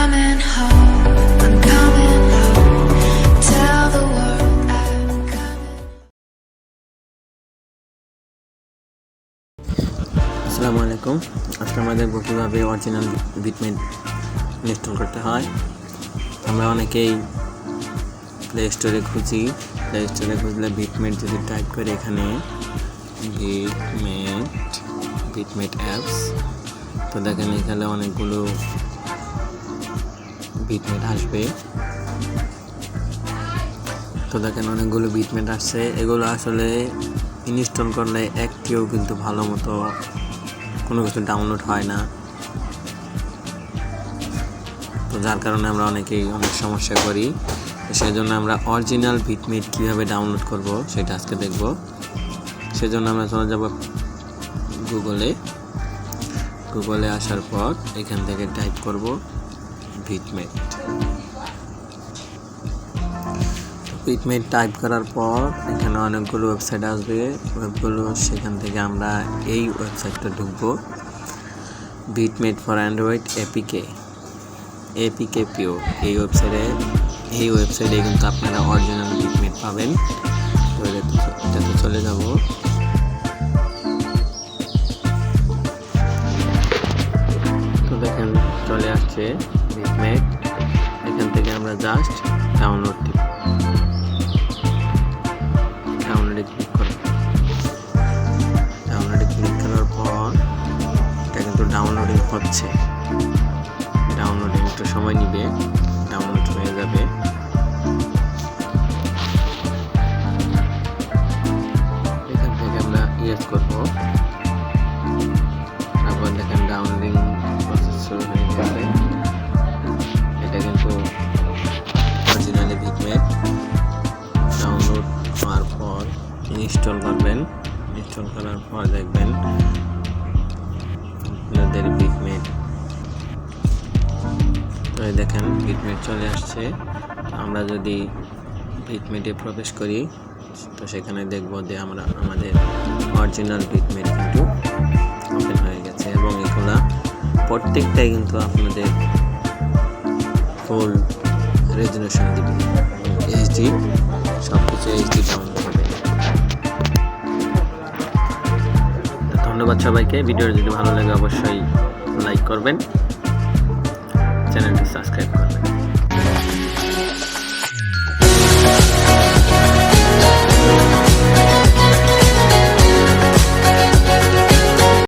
coming home, I'm coming home. Tell the world I'm coming. আসসালামু আলাইকুম। আজকে আমরা দেখব কীভাবে অরিজিনাল ভিটমেট ইনস্টল করতে হয়। আমরা অনেকেই প্লে স্টোরে খুঁজলে ভিটমেট যদি টাইপ করে এখানে ভিটমেট অ্যাপস, তো দেখেন এখানে অনেকগুলো ভিটমেট আসবে। আসছে। এগুলো আসলে ইনস্টল করলে একটিও কিন্তু ভালো মতো কোনো কিছু ডাউনলোড হয় না, তো যার কারণে আমরা অনেকেই অনেক সমস্যা করি। সেই জন্য আমরা অরিজিনাল ভিটমেট কীভাবে ডাউনলোড করব সেটা আজকে দেখব। সেজন্য আমরা চলে যাব গুগলে আসার পর এখান থেকে টাইপ করব ভিটমেট টাইপ করার পর এখানে অনেকগুলো ওয়েবসাইট আসবে। সেখান থেকে আমরা এই ওয়েবসাইটটা ঢুকবো, ভিটমেট ফর অ্যান্ড্রয়েড এপিকে পিওর। এই ওয়েবসাইটে কিন্তু আপনারা অরিজিনাল ভিটমেট পাবেন। তো এটাতে চলে যাব। তো দেখেন চলে আসছে ভিটমেট। এখান থেকে আমরা জাস্ট ডাউনলোডে ক্লিক করার পর এটা কিন্তু ডাউনলোডিং হচ্ছে। ডাউনলোডিং একটু সময় নিবে, ডাউনলোড হয়ে যাবে। এখান থেকে আমরা ইউজ করব। তারপর দেখেন ডাউনলোডিং প্রসেস শুরু হয়ে গেছে। এটা কিন্তু অরিজিনালি ভিটমেট। ডাউনলোড হওয়ার পর ইনস্টল করবেন। ইনস্টল করার পর দেখবেন আপনাদের ভিটমেট, তো দেখেন ভিটমেট চলে আসছে। আমরা যদি ভিটমেটে প্রবেশ করি তো সেখানে দেখব যে আমাদের অরিজিনাল ভিটমেট কিন্তু ওপেন হয়ে গেছে, এবং এগুলা প্রত্যেকটাই কিন্তু আপনাদের ফুল রেজুলেশন দিবে, এইচডি সব কিছু এইচডি ডাউনলোড হবে। ধন্যবাদ সবাইকে। ভিডিও যদি ভালো লাগে অবশ্যই লাইক করবেন, চ্যানেলটি সাবস্ক্রাইব করবেন।